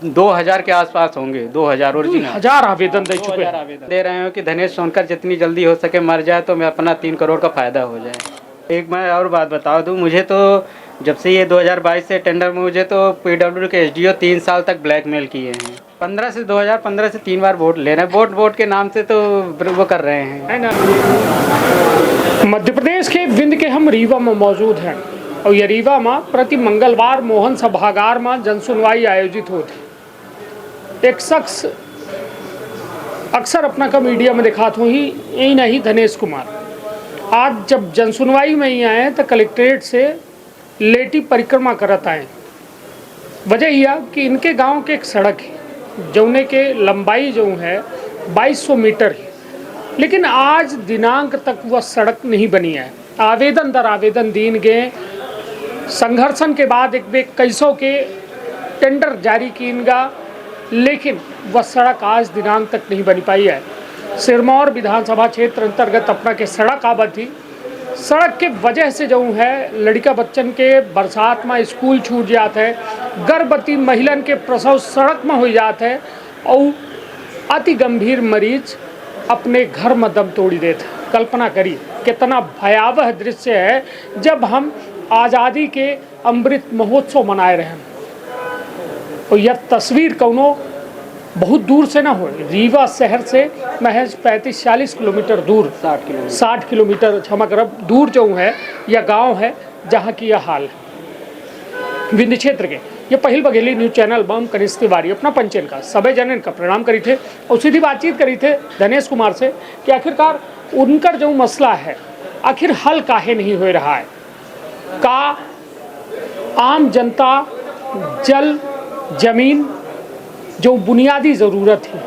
2000 के आसपास होंगे, 2000 ओरिजिनल। 1000 आवेदन दे चुके हैं। आवेदन दे रहे हो कि धनेश सोनकर जितनी जल्दी हो सके मर जाए तो मैं अपना 3 करोड़ का फ़ायदा हो जाए। एक मैं और बात बता दूं, मुझे तो जब से ये 2022 से टेंडर में, मुझे तो पीडब्ल्यूडी के एसडीओ 3 साल तक ब्लैकमेल किए हैं। 2015 से 3 बार वोट ले रहे हैं। वोट के नाम से तो वो कर रहे हैं, है ना। मध्य प्रदेश के विंध्य के हम रीवा में मौजूद हैं और ये रीवा में प्रति मंगलवार मोहन सभागार में जनसुनवाई आयोजित होती। एक शख्स अक्सर अपना का मीडिया में दिखाता हूँ ही, यही नहीं धनेश कुमार। आज जब जनसुनवाई में ही आए तो कलेक्ट्रेट से लेटी परिक्रमा करत आए। वजह यह कि इनके गांव के एक सड़क है जौने के लंबाई जो है 2200 मीटर है, लेकिन आज दिनांक तक वह सड़क नहीं बनी है। आवेदन दर आवेदन दीन गए, संघर्षण के बाद एक 2100 के टेंडर जारी कीनगा, लेकिन वह सड़क आज दिनांक तक नहीं बनी पाई है। सिरमौर विधानसभा क्षेत्र अंतर्गत अपना के सड़क आवत थी। सड़क के वजह से जो है लड़का बच्चन के बरसात में स्कूल छूट जाते हैं, गर्भवती महिलन के प्रसव सड़क में हो जाते हैं और अति गंभीर मरीज अपने घर में दम तोड़ी देते। कल्पना करिए कितना भयावह दृश्य है जब हम आज़ादी के अमृत महोत्सव मनाए रहे हैं। और यह तस्वीर कौनो बहुत दूर से ना हो, रीवा शहर से महज 35-40 किलोमीटर दूर, 60 किलोमीटर क्षमा करब दूर जो है यह गांव है जहां की यह हाल है। विंध्य क्षेत्र के ये पहिल बघेली न्यूज चैनल बम कनिष्ठ तिवारी अपना पंचन का सभी जनन का प्रणाम करी थे और सीधी बातचीत करी थे धनेश कुमार से कि आखिरकार उनकर जो मसला है आखिर हल काहे नहीं हो रहा है। का आम जनता जल जमीन जो बुनियादी ज़रूरत है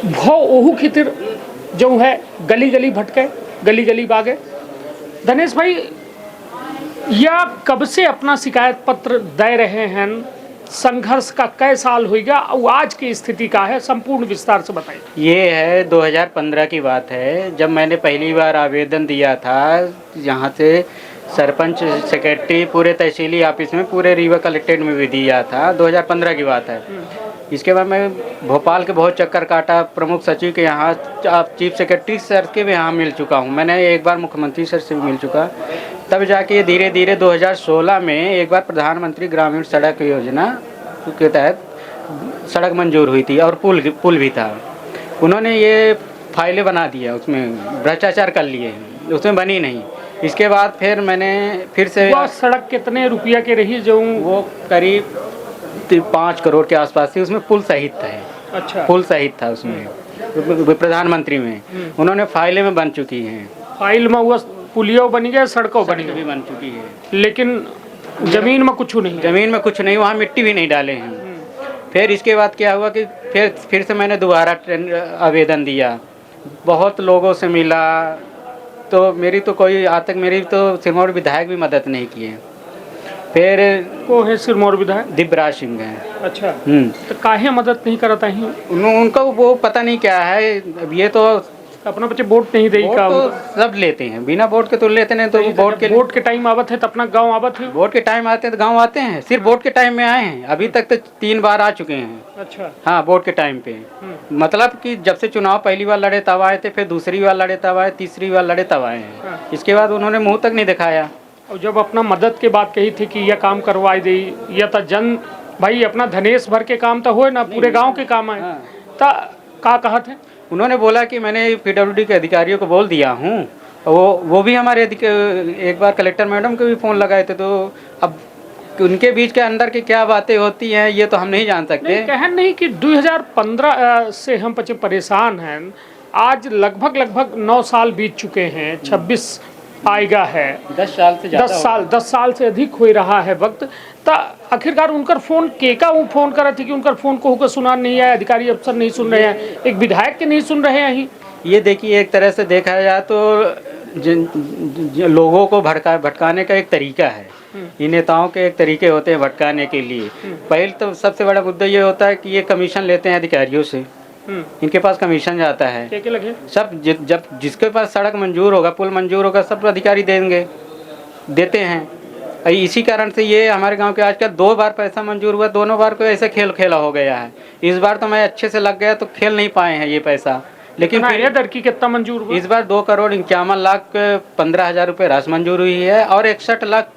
वो ओहू खितिर जो है गली गली भटके, गली गली बागे। धनेश भाई या कब से अपना शिकायत पत्र दे रहे हैं, संघर्ष का कई साल हो गया और आज की स्थिति का है, संपूर्ण विस्तार से बताइए। ये है 2015 की बात है जब मैंने पहली बार आवेदन दिया था। यहाँ से सरपंच सेक्रेटरी पूरे तहसीली ऑफिस में, पूरे रीवा कलेक्ट्रेट में भी दिया था। 2015 की बात है। इसके बाद मैं भोपाल के बहुत चक्कर काटा, प्रमुख सचिव के यहाँ, चीफ सेक्रेटरी सर के भी यहाँ मिल चुका हूँ। मैंने एक बार मुख्यमंत्री सर से भी मिल चुका। तब जाके धीरे धीरे 2016 में एक बार प्रधानमंत्री ग्रामीण सड़क योजना के तहत सड़क मंजूर हुई थी और पुल भी था। उन्होंने ये फाइलें बना दिया, उसमें भ्रष्टाचार कर लिए, उसमें बनी नहीं। इसके बाद फिर मैंने फिर से सड़क कितने रुपया के रही जो वो करीब 5 करोड़ के आसपास थी। उसमें पुल सहित था। अच्छा, पुल सहित था उसमें, प्रधानमंत्री में। उन्होंने फाइलें में बन चुकी हैं। फाइल में हुआ पुलियो बनी गया, सड़कों बनी भी बन चुकी है, लेकिन जमीन में कुछ नहीं। जमीन में कुछ नहीं, वहाँ मिट्टी भी नहीं डाले हैं। फिर इसके बाद क्या हुआ कि फिर से मैंने दोबारा आवेदन दिया, बहुत लोगों से मिला, तो मेरी तो कोई आज तक मेरी तो सिरमौर विधायक भी मदद नहीं किए। फिर को है सिरमौर विधायक दिव्यराज सिंह हैं। अच्छा, तो काहे मदद नहीं करता है उनका वो पता नहीं क्या है। अब ये तो अपना बच्चे वोट नहीं दे का तो सब लेते हैं, बिना वोट के तो लेते नहीं। तो वोट के टाइम आवत है तो अपना गांव आवत है। वोट के टाइम आते हैं तो गांव आते हैं, सिर्फ वोट के टाइम में आए हैं। अभी तक तो 3 बार आ चुके हैं। अच्छा, हाँ, वोट के टाइम पे। मतलब कि जब से चुनाव पहली बार लड़े तब आए थे, फिर दूसरी बार लड़े तब आए, तीसरी बार लड़े तब आए हैं। इसके बाद उन्होंने मुंह तक नहीं दिखाया। और जब अपना मदद की बात कही थी कि यह काम करवाई दी, यह तो जन भाई अपना धनेश भर के काम तो हो ना, पूरे गाँव के काम आए। तो का कहा थे उन्होंने बोला कि मैंने पीडब्ल्यूडी के अधिकारियों को बोल दिया हूँ। वो भी हमारे एक बार कलेक्टर मैडम को भी फ़ोन लगाए थे। तो अब उनके बीच के अंदर की क्या बातें होती हैं ये तो हम नहीं जान सकते। कहन नहीं कि 2015 से हम बच्चे परेशान हैं। आज लगभग 9 साल बीत चुके हैं, 26 आएगा है, 10 साल से ज़्यादा 10 साल से अधिक हो रहा है वक्त। तो आखिरकार उनकर फ़ोन केका वो फ़ोन करा थी कि उनकर फ़ोन को होकर सुना नहीं है, अधिकारी अफसर नहीं सुन रहे हैं, एक विधायक के नहीं सुन रहे हैं। ये देखिए, एक तरह से देखा जाए तो लोगों को भटकाने का एक तरीका है। ये नेताओं के एक तरीके होते हैं भटकाने के लिए। पहले तो सबसे बड़ा मुद्दा ये होता है कि ये कमीशन लेते हैं अधिकारियों से। इनके पास कमीशन जाता है। क्या लगे सब जब जिसके पास सड़क मंजूर होगा, पुल मंजूर होगा, सब अधिकारी देते हैं। इसी कारण से ये हमारे गांव के आजकल 2 बार पैसा मंजूर हुआ, दोनों बार को ऐसे खेल खेला हो गया है। इस बार तो मैं अच्छे से लग गया तो खेल नहीं पाए हैं ये पैसा, लेकिन फिर दर की कितना मंजूर हुआ? इस बार 2,51,15,000 रुपये राशि मंजूर हुई है और 61 लाख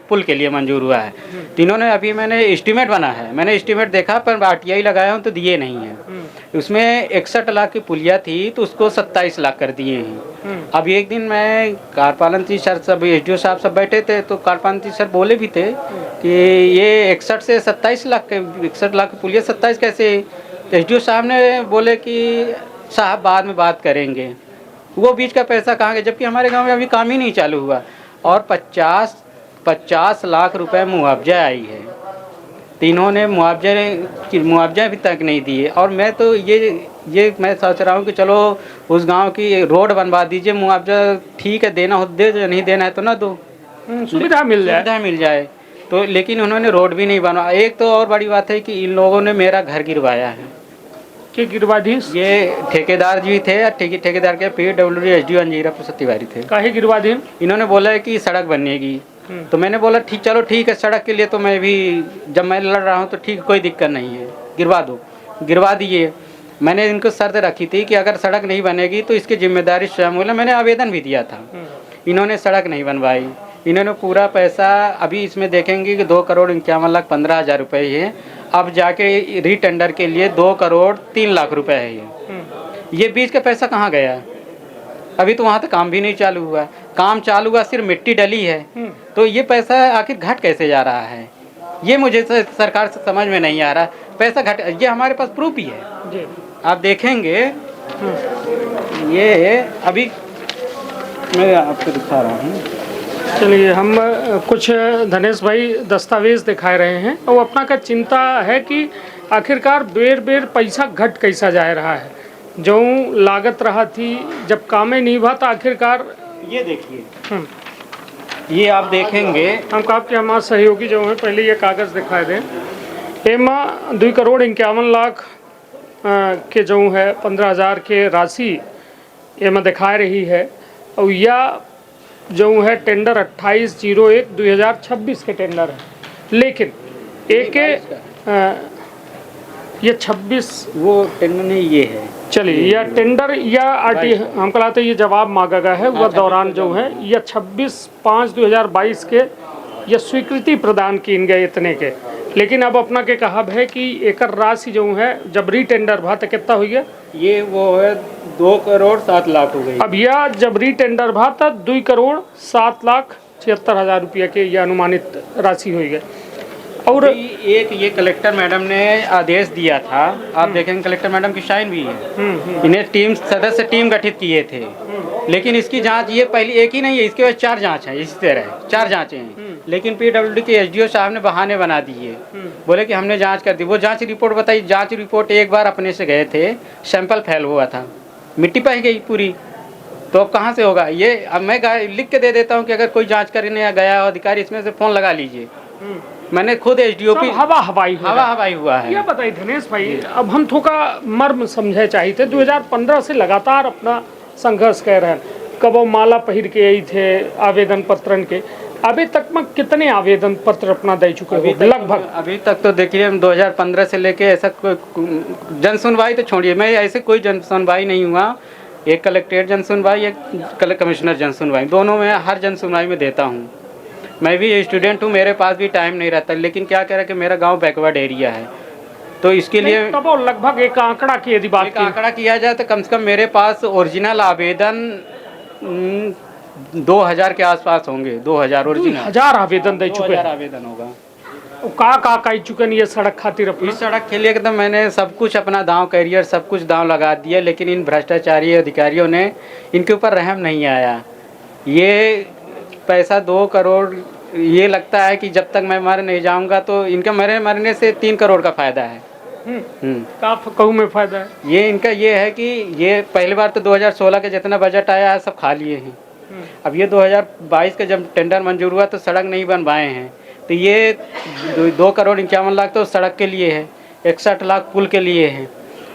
पुल के लिए मंजूर हुआ है। तीनों ने अभी मैंने एस्टीमेट बना है, मैंने एस्टीमेट देखा पर RTI लगाया हूँ तो दिए नहीं है। उसमें 61 लाख की पुलिया थी तो उसको 27 लाख कर दिए हैं। अब एक दिन मैं कार्यपालन सर सब SDO साहब सब बैठे थे तो कार्यपालन सर बोले भी थे कि ये 61 से 27 लाख के 61 लाख की पुलिया 27 कैसे? SDO साहब ने बोले कि साहब बाद में बात करेंगे। वो बीच का पैसा कहाँ गया? जबकि हमारे गांव में अभी काम ही नहीं चालू हुआ और 50 लाख रुपए मुआवजा आई है। तीनों ने मुआवजा अभी तक नहीं दिए और मैं तो ये मैं सोच रहा हूँ कि चलो उस गांव की रोड बनवा दीजिए, मुआवजा ठीक है देना हो दे, नहीं देना है तो ना दो, सुविधा मिल जाए तो। लेकिन उन्होंने रोड भी नहीं बनवा। एक तो और बड़ी बात है कि इन लोगों ने मेरा घर गिरवाया है। के गिरवा दी? ये ठेकेदार जी थे, ठेकेदार के PWD SDO अंजीरा प्रसाद तिवारी थे। काहे गिरवा दी? इन्होंने बोला है कि सड़क बनेगी तो मैंने बोला ठीक, चलो ठीक है, सड़क के लिए तो मैं भी जब मैं लड़ रहा हूँ तो ठीक, कोई दिक्कत नहीं है, गिरवा दो। गिरवा दिए। मैंने इनको शर्त रखी थी कि अगर सड़क नहीं बनेगी तो इसकी जिम्मेदारी स्वयं होगी। मैंने आवेदन भी दिया था। इन्होंने सड़क नहीं बनवाई। इन्होंने पूरा पैसा अभी इसमें देखेंगे कि 2,51,15,000 रुपये है। अब जाके रीटेंडर के लिए 2,03,00,000 रुपये है। ये बीच का पैसा कहाँ गया? अभी तो वहाँ तक काम भी नहीं चालू हुआ। काम चालू हुआ, सिर्फ मिट्टी डली है। तो ये पैसा आखिर घट कैसे जा रहा है? ये मुझे सरकार से समझ में नहीं आ रहा। पैसा घट, ये हमारे पास प्रूफ ही है जी। आप देखेंगे ये अभी मैं आपको दिखा रहा हूँ। चलिए, हम कुछ धनेश भाई दस्तावेज दिखा रहे हैं और अपना का चिंता है कि आखिरकार बेर बेर पैसा घट कैसा जा रहा है। जो लागत रहा थी जब काम नहीं हुआ तो आखिरकार ये देखिए, ये आप देखेंगे। हम आपके हमारे सहयोगी जो है पहले ये कागज़ दिखा दें। एमा 2,51,00,000 के जो है 15,000 के राशि एमा दिखा रही है और यह जो है टेंडर 28/01/2026 के टेंडर है। लेकिन एक ये 26 वो टेंडर नहीं, ये है। चलिए, यह टेंडर या RT हम कहते ये जवाब मांगा गया है वह दौरान जो है यह 26/5/2022 के यह स्वीकृति प्रदान की गए इतने के। लेकिन अब अपना के कहा है कि एक राशि जो है जब रीटेंडर भा तो कितना हुई है? ये वो है 2,07,00,000 हो गई। अब यह जब रीटेंडर भा तो 2,07,76,000 रुपये के यह अनुमानित राशि हुई है। और एक ये कलेक्टर मैडम ने आदेश दिया था, आप देखेंगे कलेक्टर मैडम की साइन भी है। इन्हें सदस्य टीम गठित किए थे, लेकिन इसकी जांच ये पहली एक ही नहीं है, इसके बाद 4 जांच हैं। इसी तरह 4 जांचें हैं, लेकिन PWD के SDO साहब ने बहाने बना दिए। बोले कि हमने जांच कर दी। वो जांच रिपोर्ट बताई। जांच रिपोर्ट एक बार अपने से गए थे, सैंपल फेल हुआ था, मिट्टी पाई गई पूरी। तो अब कहाँ से होगा ये? अब मैं लिख के दे देता हूँ कि अगर कोई जाँच करने गया हो अधिकारी, इसमें से फ़ोन लगा लीजिए। मैंने खुद SDO की हवा हवाई हुआ है। यह बताइए धनेश भाई, अब हम थोड़ा मर्म समझे चाहिए थे। 2015 से लगातार अपना संघर्ष कर रहे हैं। कब वो माला पहिर के आई थे आवेदन पत्रन के, अभी तक में कितने आवेदन पत्र अपना दे चुके हो लगभग? अभी तक तो देखिए हम 2015 से लेके ऐसा कोई जन सुनवाई तो छोड़िए, मैं ऐसे कोई जन सुनवाई नहीं हुआ। एक कलेक्ट्रेट जन सुनवाई, एक कमिश्नर जन सुनवाई, दोनों में हर जन सुनवाई में देता हूँ। मैं भी स्टूडेंट हूँ, मेरे पास भी टाइम नहीं रहता। लेकिन क्या कह रहा है कि मेरा गांव बैकवर्ड एरिया है, तो इसके लिए तब लगभग एक आंकड़ा की यदि बात आंकड़ा किया जाए तो कम से कम मेरे पास ओरिजिनल आवेदन 2,000 के आसपास होंगे। 2,000 ओरिजिनल, 1,000 आवेदन दे चुके हैं। आवेदन होगा। का कह चुके हैं ये सड़क खातिर? इस सड़क के लिए एकदम मैंने सब कुछ अपना दांव, करियर सब कुछ दांव लगा दिया, लेकिन इन भ्रष्टाचारी अधिकारियों ने इनके ऊपर रहम नहीं आया। ये पैसा 2 करोड़, ये लगता है कि जब तक मैं मर नहीं जाऊंगा तो इनका मरने से 3 करोड़ का फायदा है। कहूँ में फायदा है ये इनका ये है कि ये पहली बार तो 2016 के जितना बजट आया है सब खा लिए हैं। अब ये 2022 का जब टेंडर मंजूर हुआ तो सड़क नहीं बनवाए हैं, तो ये 2,51,00,000 तो सड़क के लिए है, 61 लाख पुल के लिए है।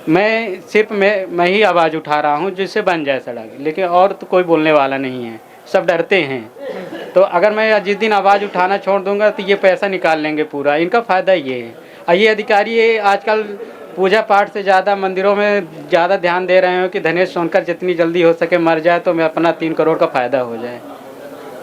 मैं सिर्फ मैं ही आवाज़ उठा रहा हूँ जिससे बन जाए सड़क, लेकिन और तो कोई बोलने वाला नहीं है। सब डरते हैं। तो अगर मैं जिस दिन आवाज़ उठाना छोड़ दूंगा तो ये पैसा निकाल लेंगे पूरा। इनका फ़ायदा ये है। और ये अधिकारी ये आजकल पूजा पाठ से ज़्यादा मंदिरों में ज़्यादा ध्यान दे रहे हो कि धनेश सोनकर जितनी जल्दी हो सके मर जाए तो मैं अपना 3 करोड़ का फ़ायदा हो जाए।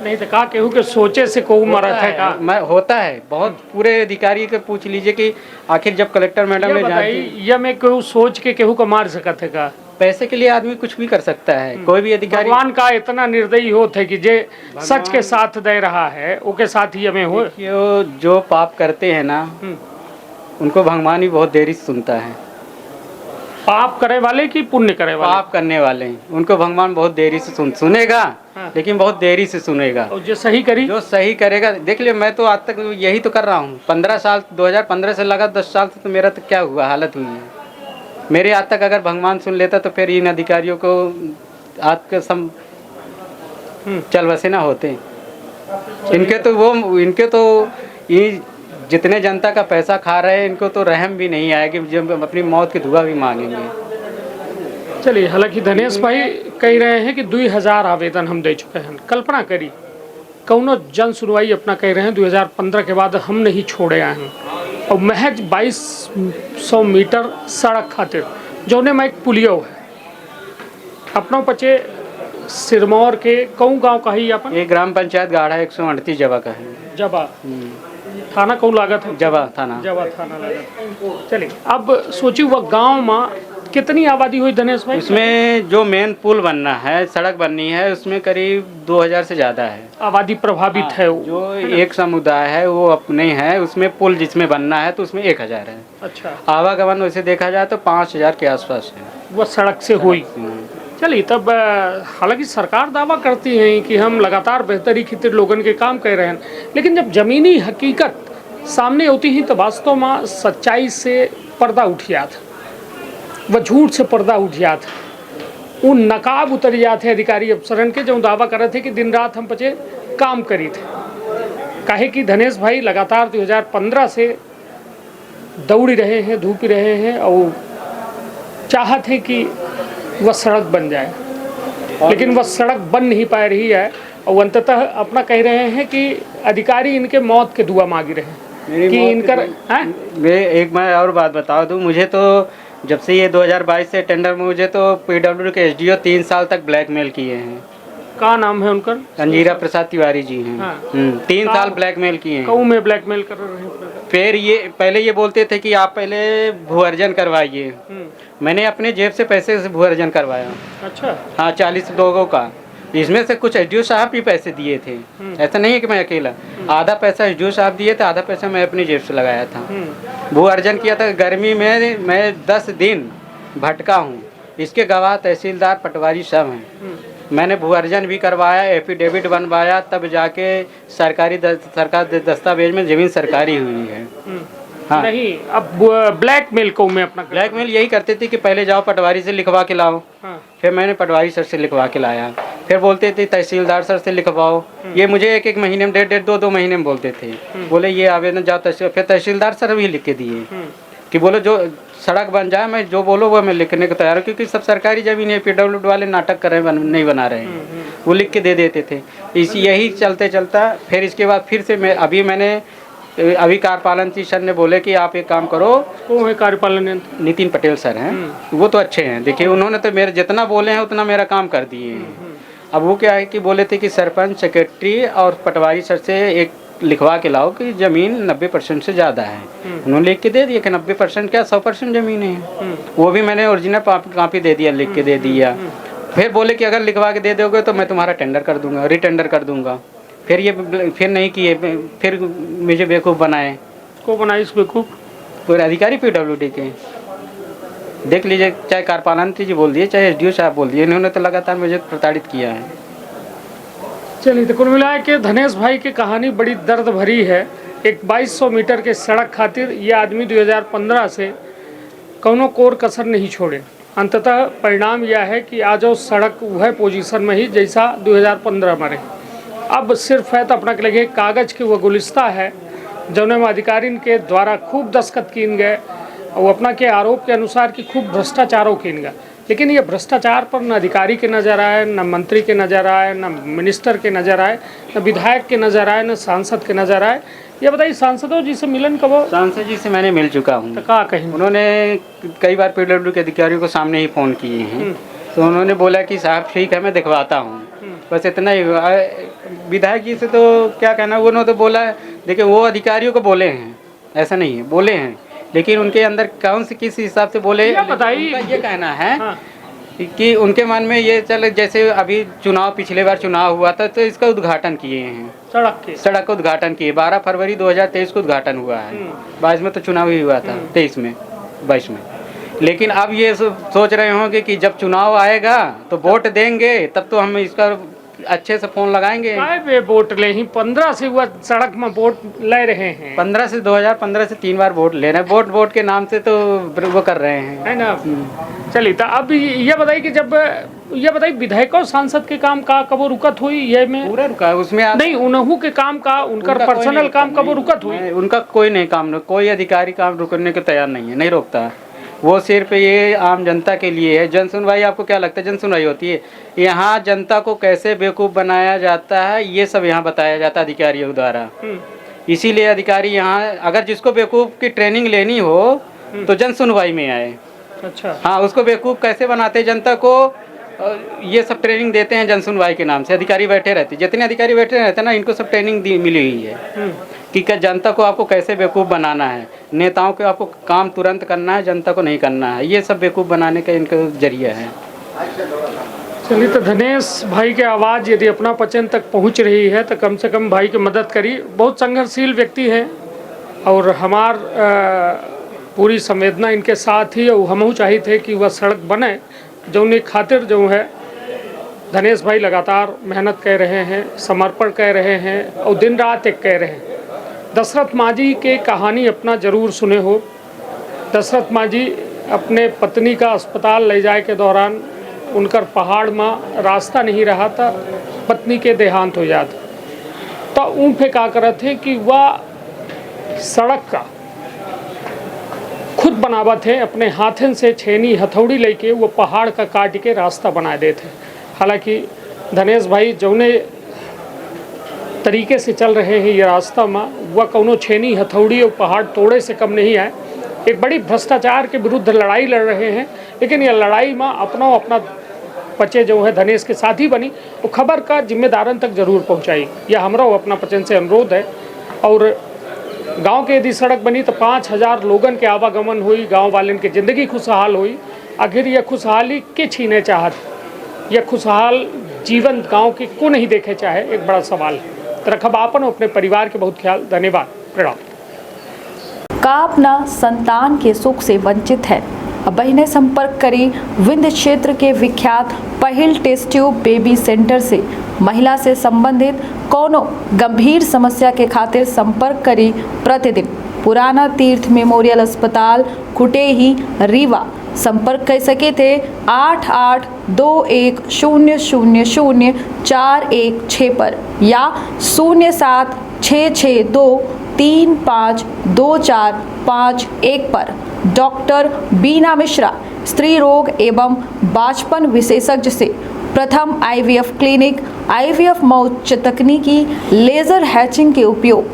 नहीं तो का केहू के सोचे से को मरत है का मैं होता है बहुत। पूरे अधिकारी के पूछ लीजिए कि आखिर जब कलेक्टर मैडम ने जांच ये मैं केहू सोच के केहू को मार सकत है का? पैसे के लिए आदमी कुछ भी कर सकता है। कोई भी अधिकारी भगवान का इतना निर्दयी होत है कि जे सच के साथ दे रहा है ओके साथ ही हमें हो। जो पाप करते हैं ना उनको भगवान भी बहुत देरी से सुनता है। पाप करे वाले की पुण्य करे वाले? पाप करने वाले उनको भगवान बहुत देरी से सुनेगा। हाँ। लेकिन बहुत देरी से सुनेगा। और जो सही करी, जो सही करेगा, देख लियो मैं तो आज तक यही तो कर रहा हूँ। 15 साल 2015 से लगा 10 साल से तो मेरा तो क्या हुआ हालत हुई है मेरे। आज तक अगर भगवान सुन लेता तो फिर इन अधिकारियों को आज के सम चल बसे ना होते। इनके तो ये जितने जनता का पैसा खा रहे हैं इनको तो रहम भी नहीं आया कि जब अपनी मौत की दुआ भी मांगेंगे। चलिए, हालांकि धनेश भाई कह रहे हैं कि 2000 आवेदन हम दे चुके हैं। कल्पना करी कौनो जन सुनवाई अपना कह रहे हैं 2015 के बाद हम नहीं छोड़े आए हैं और महज 2200 मीटर सड़क खातिर जौने में एक पुलियो है अपनों पचे सिरमौर के कौन गांव का ही अपन? ये ग्राम पंचायत गाढ़ा 138 जवा का है। जबा थाना कौन लागत है? जवा थाना। जवा थाना लागत। चलिए, अब सोची वह गांव में कितनी आबादी हुई धनेश भाई? इसमें जो मेन पुल बनना है, सड़क बननी है, उसमें करीब 2000 से ज़्यादा है आबादी प्रभावित है। जो एक समुदाय है वो अपने है, उसमें पुल जिसमें बनना है तो उसमें 1000 है। अच्छा, आवागमन वैसे देखा जाए तो 5000 के आसपास है। वह सड़क से हुई। चलिए, तब हालांकि सरकार दावा करती है कि हम लगातार बेहतरी खातिर लोगन के काम कर रहे हैं, लेकिन जब जमीनी हकीकत सामने होती है तो वास्तव में सच्चाई से पर्दा उठ जाता, वह झूठ से पर्दा उठ जाता, उन नकाब उतर जाते अधिकारी अफसरन के जो दावा कर रहे थे कि दिन रात हम पचे काम करी थे। काहे कि धनेश भाई लगातार 2015 से दौड़ रहे हैं, धूप रहे हैं और चाहते हैं कि वह सड़क बन जाए, लेकिन वह सड़क बन नहीं पा रही है और अंततः अपना कह रहे हैं कि अधिकारी इनके मौत के दुआ मांग रहे हैं कि इनकर मैं और बात बता दूं, मुझे तो जब से ये 2022 से टेंडर में मुझे तो पीडब्ल्यूडी के एसडीओ 3 साल तक ब्लैकमेल किए हैं। का नाम है उनका? अंजीरा प्रसाद तिवारी जी हैं। हाँ। 3 साल ब्लैकमेल किए हैं। कऊ में ब्लैकमेल कर रहे हैं? फिर ये पहले ये बोलते थे कि आप पहले भू अर्जन करवाइए। मैंने अपने जेब से पैसे से भू अर्जन करवाया। अच्छा। हाँ, 40 लोगों का। इसमें से कुछ एसडीओ साहब भी पैसे दिए थे। ऐसा नहीं है कि मैं अकेला। आधा पैसा एसडीओ साहब दिए थे, आधा पैसा मैं अपनी जेब से लगाया था। भू अर्जन किया था। गर्मी में मैं 10 दिन भटका हूँ। इसके गवाह तहसीलदार पटवारी सब हैं। मैंने भू अर्जन भी करवाया, एफिडेविट बनवाया, तब जाके सरकार दस्तावेज में ज़मीन सरकारी हुई है। हाँ। नहीं, अब ब्लैकमेल को मैं अपना ब्लैकमेल यही करते थे कि पहले जाओ पटवारी से लिखवा के लाओ। हाँ। फिर मैंने पटवारी सर से लिखवा के लाया। फिर बोलते थे तहसीलदार सर से लिखवाओ। ये मुझे एक महीने में 1.5 2 महीने में बोलते थे। बोले ये आवेदन जाओ तहसील। फिर तहसीलदार सर भी लिख के दिए कि बोलो जो सड़क बन जाए, मैं जो बोलो वो मैं लिखने को तैयार हूँ, क्योंकि सब सरकारी जमीन है। पीडब्ल्यूडी वाले नाटक कर रहे हैं, नहीं बना रहे हैं। वो लिख के दे देते थे। यही चलते चलता फिर इसके बाद फिर से अभी कार्यपालन सर ने बोले कि आप एक काम करो। वो है कार्यपालन? नितिन पटेल सर हैं, वो तो अच्छे हैं। देखिए उन्होंने तो मेरे जितना बोले हैं उतना मेरा काम कर दिए हैं। अब वो क्या है कि बोले थे कि सरपंच, सेक्रेटरी और पटवारी सर से एक लिखवा के लाओ कि ज़मीन 90% से ज़्यादा है। उन्होंने लिख के दे दिया कि 90% क्या 100% ज़मीन है। वो भी मैंने ओरिजिनल कापी दे दिया, लिख के दे दिया। फिर बोले कि अगर लिखवा के दे दोगे तो मैं तुम्हारा टेंडर कर दूंगा, रिटेंडर कर दूंगा। फिर नहीं किए। फिर मुझे बेवकूफ़ बनाए। को बनाए इस बेवकूफ़? कोई अधिकारी पीडब्ल्यूडी के, देख लीजिए, चाहे कार्यपालन जी बोल दिए चाहे एसडीओ साहब बोल दिए, इन्होंने तो लगातार मुझे प्रताड़ित किया है। चलिए, तो कुल मिला के धनेश भाई की कहानी बड़ी दर्द भरी है। एक 2200 मीटर के सड़क खातिर ये आदमी 2015 से कौनो कोर कसर नहीं छोड़े। अंततः परिणाम यह है कि आज वो सड़क वह पोजीशन में ही जैसा 2015 में रही। अब सिर्फ है तो अपना के लगे कागज़ की वह गुलिस्ता है जौन में अधिकारी के द्वारा खूब दस्तखत किन गए और अपना के आरोप के अनुसार कि खूब भ्रष्टाचारों किन गए। लेकिन ये भ्रष्टाचार पर न अधिकारी के नज़र आए, न मंत्री के नज़र आए, न मिनिस्टर के नज़र आए, न विधायक के नज़र आए, न सांसद के नज़र आए। ये बताइए, सांसदों जी से मिलन कब हो? सांसद जी से मैंने मिल चुका हूँ। तो कहा कहीं उन्होंने कई बार PWD के अधिकारियों को सामने ही फ़ोन किए हैं, तो उन्होंने बोला कि साहब ठीक है मैं दिखवाता हूँ, बस इतना ही। विधायक जी से तो क्या कहना, उन्होंने तो बोला है, देखिए वो अधिकारियों को बोले हैं, ऐसा नहीं है, बोले हैं, लेकिन उनके अंदर कौन से किस हिसाब से बोले, बताइए। उनका ये कहना है हाँ। कि उनके मन में ये चल, जैसे अभी चुनाव, पिछले बार चुनाव हुआ था तो इसका उद्घाटन किए हैं, सड़क का उद्घाटन किए। 12 फरवरी 2023 को उद्घाटन हुआ है, 22 में तो चुनाव ही हुआ था, 23 में 22 में। लेकिन अब ये सोच रहे होंगे कि जब चुनाव आएगा तो वोट देंगे, तब तो हम इसका अच्छे से फोन लगाएंगे। वे वोट ले ही 15 से हुआ सड़क में वोट ले रहे हैं, 2015 से 3 बार वोट ले रहे हैं, वोट के नाम से तो वो कर रहे हैं, है ना। चलिए, तो अब ये बताइए कि जब ये बताइए विधायकों सांसद के काम का कब रुकत हुई? ये में पूरा रुका उसमें नहीं, उनहू के काम का, उनका पर्सनल काम कब रुकत हुई? उनका कोई नहीं काम, कोई अधिकारी काम रुकने को तैयार नहीं है, नहीं रोकता। वो सिर्फ ये आम जनता के लिए है। जन सुनवाई, आपको क्या लगता है जन सुनवाई होती है? यहाँ जनता को कैसे बेवकूफ़ बनाया जाता है, ये सब यहाँ बताया जाता है अधिकारियों द्वारा। इसीलिए अधिकारी यहाँ, अगर जिसको बेवकूफ़ की ट्रेनिंग लेनी हो तो जन सुनवाई में आए। अच्छा, हाँ, उसको बेवकूफ़ कैसे बनाते हैं जनता को, ये सब ट्रेनिंग देते हैं जन सुनवाई के नाम से। अधिकारी बैठे रहते, जितने अधिकारी बैठे रहते हैं ना, इनको सब ट्रेनिंग मिली हुई है कि जनता को आपको कैसे बेवकूफ़ बनाना है। नेताओं को आपको काम तुरंत करना है, जनता को नहीं करना है। ये सब बेवकूफ़ बनाने का इनका जरिया है। चलिए, तो धनेश भाई के आवाज़ यदि अपना पचन तक पहुंच रही है तो कम से कम भाई की मदद करी। बहुत संघर्षशील व्यक्ति है और हमार पूरी संवेदना इनके साथ ही, और हम चाहिए थे कि वह सड़क बने, जो उन्हें खातिर जो है धनेश भाई लगातार मेहनत कर रहे हैं, समर्पण कर रहे हैं और दिन रात एक कह रहे हैं। दशरथ मांझी के कहानी अपना ज़रूर सुने हो। दशरथ मांझी अपने पत्नी का अस्पताल ले जाए के दौरान उनकर पहाड़ में रास्ता नहीं रहा था, पत्नी के देहांत हो जाता, तो उन पे क्या करे थे कि वह सड़क का खुद बनावा थे, अपने हाथन से छेनी हथौड़ी लेके वो पहाड़ का काट के रास्ता बना देते। हालांकि धनेश भाई जौने तरीके से चल रहे हैं ये रास्ता में, वह कोनो छेनी हथौड़ी और पहाड़ तोड़े से कम नहीं है। एक बड़ी भ्रष्टाचार के विरुद्ध लड़ाई लड़ रहे हैं, लेकिन यह लड़ाई में अपना पचे जो है धनेश के साथ ही बनी, वो खबर का जिम्मेदारन तक जरूर पहुंचाई। यह हमारा अपना पचन से अनुरोध है। और गांव के यदि सड़क बनी तो 5000 लोगन के आवागमन हुई, गांव वालन की ज़िंदगी खुशहाल हुई। आखिर यह खुशहाली के छीने चाहत, यह खुशहाल जीवन गांव के को नहीं देखे चाहे, एक बड़ा सवाल है। तो रखब आपन अपने परिवार के बहुत ख्याल। धन्यवाद, प्रणाम। का अपना संतान के सुख से वंचित है? अब बहिने संपर्क करी विंध्य क्षेत्र के विख्यात पहिल टेस्ट ट्यूब बेबी सेंटर से। महिला से संबंधित कोनो गंभीर समस्या के खातिर संपर्क करी प्रतिदिन पुराना तीर्थ मेमोरियल अस्पताल कुटेही रीवा। संपर्क कर सके थे 8821000416 पर या 0766235245 पर। डॉक्टर बीना मिश्रा, स्त्री रोग एवं बाचपन विशेषज्ञ से प्रथम IVF क्लिनिक, IVF मौच तकनीकी, लेजर हैचिंग के उपयोग,